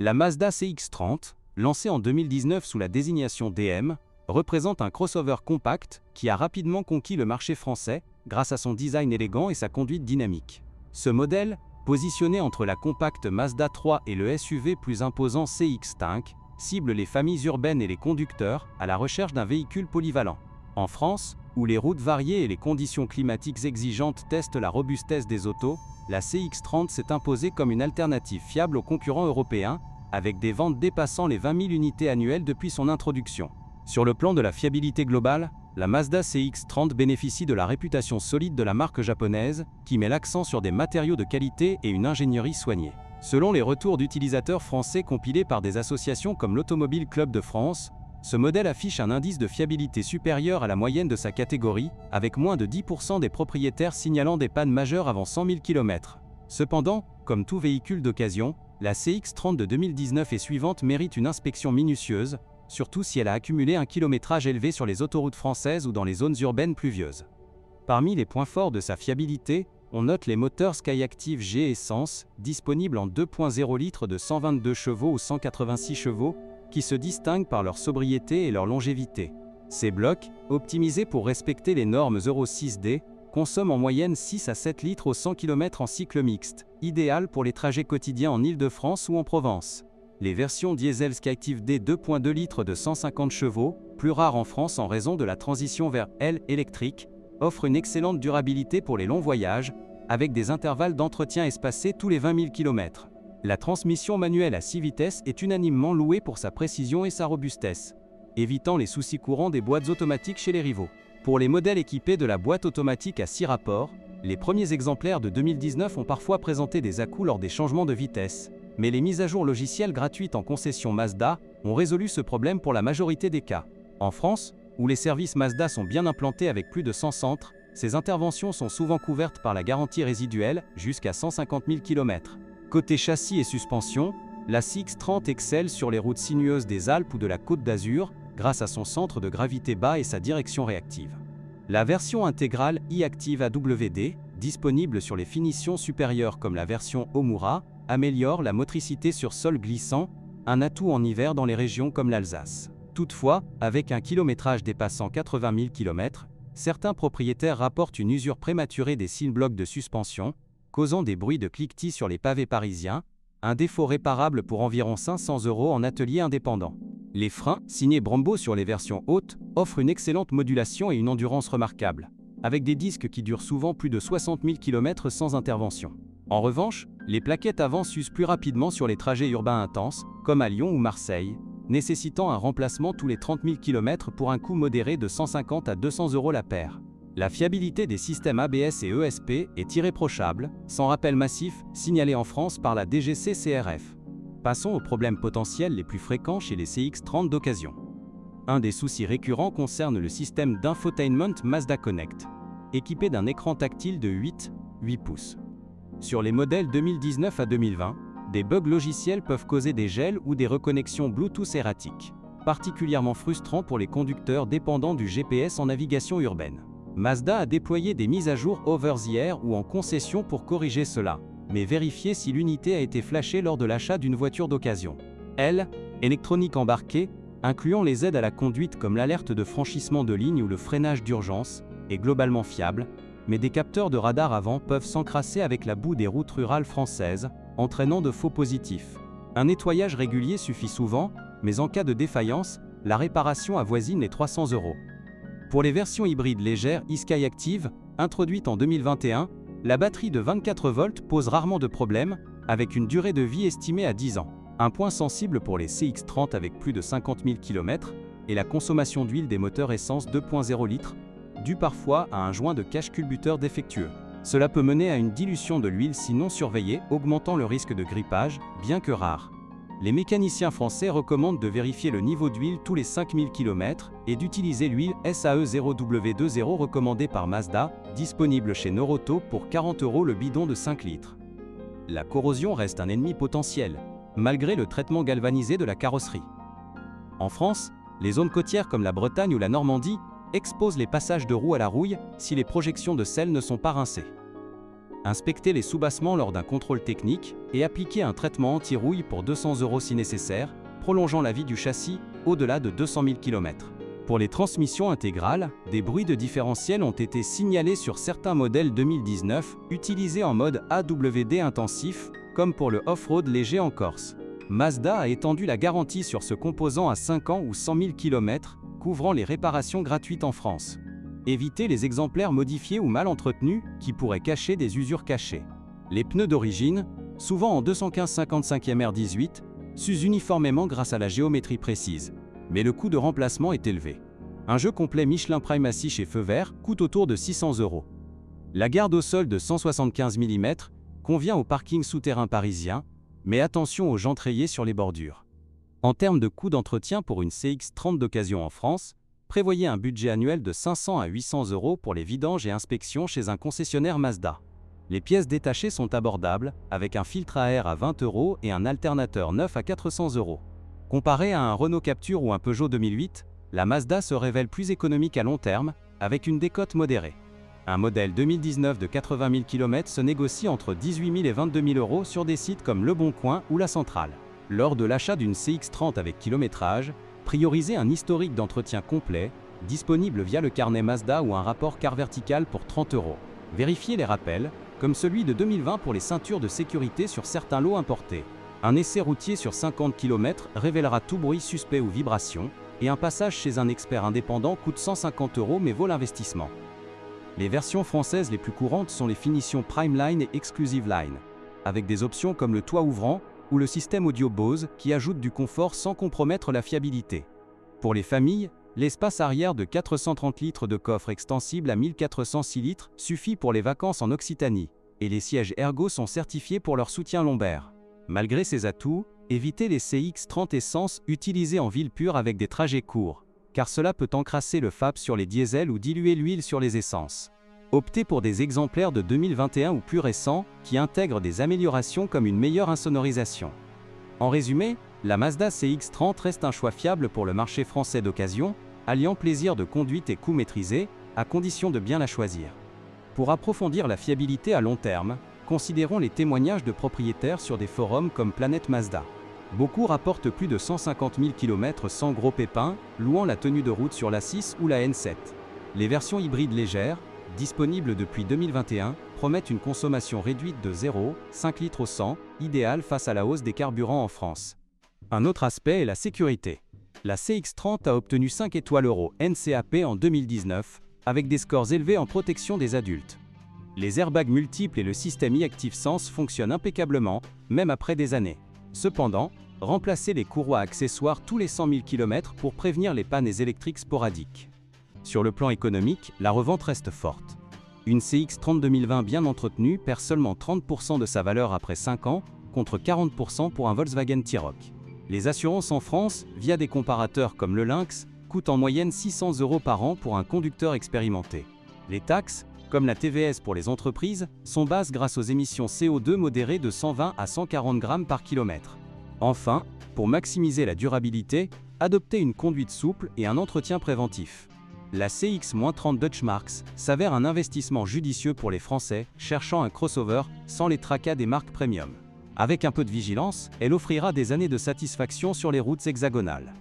La Mazda CX-30, lancée en 2019 sous la désignation DM, représente un crossover compact qui a rapidement conquis le marché français grâce à son design élégant et sa conduite dynamique. Ce modèle, positionné entre la compacte Mazda 3 et le SUV plus imposant CX-5, cible les familles urbaines et les conducteurs à la recherche d'un véhicule polyvalent. En France, où les routes variées et les conditions climatiques exigeantes testent la robustesse des autos, la CX-30 s'est imposée comme une alternative fiable aux concurrents européens, avec des ventes dépassant les 20 000 unités annuelles depuis son introduction. Sur le plan de la fiabilité globale, la Mazda CX-30 bénéficie de la réputation solide de la marque japonaise, qui met l'accent sur des matériaux de qualité et une ingénierie soignée. Selon les retours d'utilisateurs français compilés par des associations comme l'Automobile Club de France, ce modèle affiche un indice de fiabilité supérieur à la moyenne de sa catégorie, avec moins de 10% des propriétaires signalant des pannes majeures avant 100 000 km. Cependant, comme tout véhicule d'occasion, la CX-30 de 2019 et suivante mérite une inspection minutieuse, surtout si elle a accumulé un kilométrage élevé sur les autoroutes françaises ou dans les zones urbaines pluvieuses. Parmi les points forts de sa fiabilité, on note les moteurs Skyactiv G Essence, disponibles en 2.0 litres de 122 chevaux ou 186 chevaux, qui se distinguent par leur sobriété et leur longévité. Ces blocs, optimisés pour respecter les normes Euro 6D, consomment en moyenne 6 à 7 litres au 100 km en cycle mixte, idéal pour les trajets quotidiens en Île-de-France ou en Provence. Les versions diesel Skyactiv D 2.2 litres de 150 chevaux, plus rares en France en raison de la transition vers L électrique, offrent une excellente durabilité pour les longs voyages, avec des intervalles d'entretien espacés tous les 20 000 km. La transmission manuelle à 6 vitesses est unanimement louée pour sa précision et sa robustesse, évitant les soucis courants des boîtes automatiques chez les rivaux. Pour les modèles équipés de la boîte automatique à 6 rapports, les premiers exemplaires de 2019 ont parfois présenté des à-coups lors des changements de vitesse, mais les mises à jour logicielles gratuites en concession Mazda ont résolu ce problème pour la majorité des cas. En France, où les services Mazda sont bien implantés avec plus de 100 centres, ces interventions sont souvent couvertes par la garantie résiduelle jusqu'à 150 000 km. Côté châssis et suspension, la CX-30 excelle sur les routes sinueuses des Alpes ou de la Côte d'Azur grâce à son centre de gravité bas et sa direction réactive. La version intégrale e-Active AWD, disponible sur les finitions supérieures comme la version Omura, améliore la motricité sur sol glissant, un atout en hiver dans les régions comme l'Alsace. Toutefois, avec un kilométrage dépassant 80 000 km, certains propriétaires rapportent une usure prématurée des cylindres de suspension, causant des bruits de cliquetis sur les pavés parisiens, un défaut réparable pour environ 500 € en atelier indépendant. Les freins, signés Brembo sur les versions hautes, offrent une excellente modulation et une endurance remarquable, avec des disques qui durent souvent plus de 60 000 km sans intervention. En revanche, les plaquettes avant s'usent plus rapidement sur les trajets urbains intenses, comme à Lyon ou Marseille, nécessitant un remplacement tous les 30 000 km pour un coût modéré de 150 à 200 € la paire. La fiabilité des systèmes ABS et ESP est irréprochable, sans rappel massif, signalé en France par la DGCCRF. Passons aux problèmes potentiels les plus fréquents chez les CX-30 d'occasion. Un des soucis récurrents concerne le système d'infotainment Mazda Connect, équipé d'un écran tactile de 8 pouces. Sur les modèles 2019 à 2020, des bugs logiciels peuvent causer des gels ou des reconnexions Bluetooth erratiques, particulièrement frustrants pour les conducteurs dépendants du GPS en navigation urbaine. Mazda a déployé des mises à jour over the air ou en concession pour corriger cela, mais vérifiez si l'unité a été flashée lors de l'achat d'une voiture d'occasion. L, électronique embarquée, incluant les aides à la conduite comme l'alerte de franchissement de ligne ou le freinage d'urgence, est globalement fiable, mais des capteurs de radar avant peuvent s'encrasser avec la boue des routes rurales françaises, entraînant de faux positifs. Un nettoyage régulier suffit souvent, mais en cas de défaillance, la réparation avoisine les 300 €. Pour les versions hybrides légères e-Skyactiv, introduites en 2021, la batterie de 24 volts pose rarement de problème, avec une durée de vie estimée à 10 ans. Un point sensible pour les CX-30 avec plus de 50 000 km est la consommation d'huile des moteurs essence 2.0 litres, due parfois à un joint de cache-culbuteur défectueux. Cela peut mener à une dilution de l'huile si non surveillée, augmentant le risque de grippage, bien que rare. Les mécaniciens français recommandent de vérifier le niveau d'huile tous les 5000 km et d'utiliser l'huile SAE 0W20 recommandée par Mazda, disponible chez Noroto pour 40 € le bidon de 5 litres. La corrosion reste un ennemi potentiel, malgré le traitement galvanisé de la carrosserie. En France, les zones côtières comme la Bretagne ou la Normandie exposent les passages de roues à la rouille si les projections de sel ne sont pas rincées. Inspectez les soubassements lors d'un contrôle technique et appliquez un traitement anti-rouille pour 200 € si nécessaire, prolongeant la vie du châssis au-delà de 200 000 km. Pour les transmissions intégrales, des bruits de différentiel ont été signalés sur certains modèles 2019 utilisés en mode AWD intensif, comme pour le off-road léger en Corse. Mazda a étendu la garantie sur ce composant à 5 ans ou 100 000 km, couvrant les réparations gratuites en France. Évitez les exemplaires modifiés ou mal entretenus qui pourraient cacher des usures cachées. Les pneus d'origine, souvent en 215/55 R18, s'usent uniformément grâce à la géométrie précise, mais le coût de remplacement est élevé. Un jeu complet Michelin Primacy chez Feu Vert coûte autour de 600 €. La garde au sol de 175 mm convient au parking souterrain parisien, mais attention aux jantes rayées sur les bordures. En termes de coût d'entretien pour une CX-30 d'occasion en France, prévoyez un budget annuel de 500 à 800 € pour les vidanges et inspections chez un concessionnaire Mazda. Les pièces détachées sont abordables, avec un filtre à air à 20 € et un alternateur neuf à 400 €. Comparé à un Renault Captur ou un Peugeot 2008, la Mazda se révèle plus économique à long terme, avec une décote modérée. Un modèle 2019 de 80 000 km se négocie entre 18 000 et 22 000 € sur des sites comme Le Bon Coin ou La Centrale. Lors de l'achat d'une CX-30 avec kilométrage, priorisez un historique d'entretien complet, disponible via le carnet Mazda ou un rapport car vertical pour 30 €. Vérifiez les rappels, comme celui de 2020 pour les ceintures de sécurité sur certains lots importés. Un essai routier sur 50 km révélera tout bruit suspect ou vibration, et un passage chez un expert indépendant coûte 150 € mais vaut l'investissement. Les versions françaises les plus courantes sont les finitions Prime Line et Exclusive Line, avec des options comme le toit ouvrant ou le système audio Bose qui ajoute du confort sans compromettre la fiabilité. Pour les familles, l'espace arrière de 430 litres de coffre extensible à 1406 litres suffit pour les vacances en Occitanie, et les sièges ergo sont certifiés pour leur soutien lombaire. Malgré ces atouts, évitez les CX-30 essence utilisés en ville pure avec des trajets courts, car cela peut encrasser le FAP sur les diesels ou diluer l'huile sur les essences. Optez pour des exemplaires de 2021 ou plus récents qui intègrent des améliorations comme une meilleure insonorisation. En résumé, la Mazda CX-30 reste un choix fiable pour le marché français d'occasion, alliant plaisir de conduite et coût maîtrisé, à condition de bien la choisir. Pour approfondir la fiabilité à long terme, considérons les témoignages de propriétaires sur des forums comme Planète Mazda. Beaucoup rapportent plus de 150 000 km sans gros pépins, louant la tenue de route sur l'A6 ou la N7. Les versions hybrides légères, disponibles depuis 2021, promettent une consommation réduite de 0,5 litres au 100, idéale face à la hausse des carburants en France. Un autre aspect est la sécurité. La CX-30 a obtenu 5 étoiles Euro NCAP en 2019, avec des scores élevés en protection des adultes. Les airbags multiples et le système e-Active Sense fonctionnent impeccablement, même après des années. Cependant, remplacez les courroies accessoires tous les 100 000 km pour prévenir les pannes électriques sporadiques. Sur le plan économique, la revente reste forte. Une CX-30 2020 bien entretenue perd seulement 30% de sa valeur après 5 ans, contre 40% pour un Volkswagen T-Roc. Les assurances en France, via des comparateurs comme le Lynx, coûtent en moyenne 600 € par an pour un conducteur expérimenté. Les taxes, comme la TVS pour les entreprises, sont basses grâce aux émissions CO2 modérées de 120 à 140 grammes par kilomètre. Enfin, pour maximiser la durabilité, adoptez une conduite souple et un entretien préventif. La CX-30 Deutschmarks s'avère un investissement judicieux pour les Français cherchant un crossover sans les tracas des marques premium. Avec un peu de vigilance, elle offrira des années de satisfaction sur les routes hexagonales.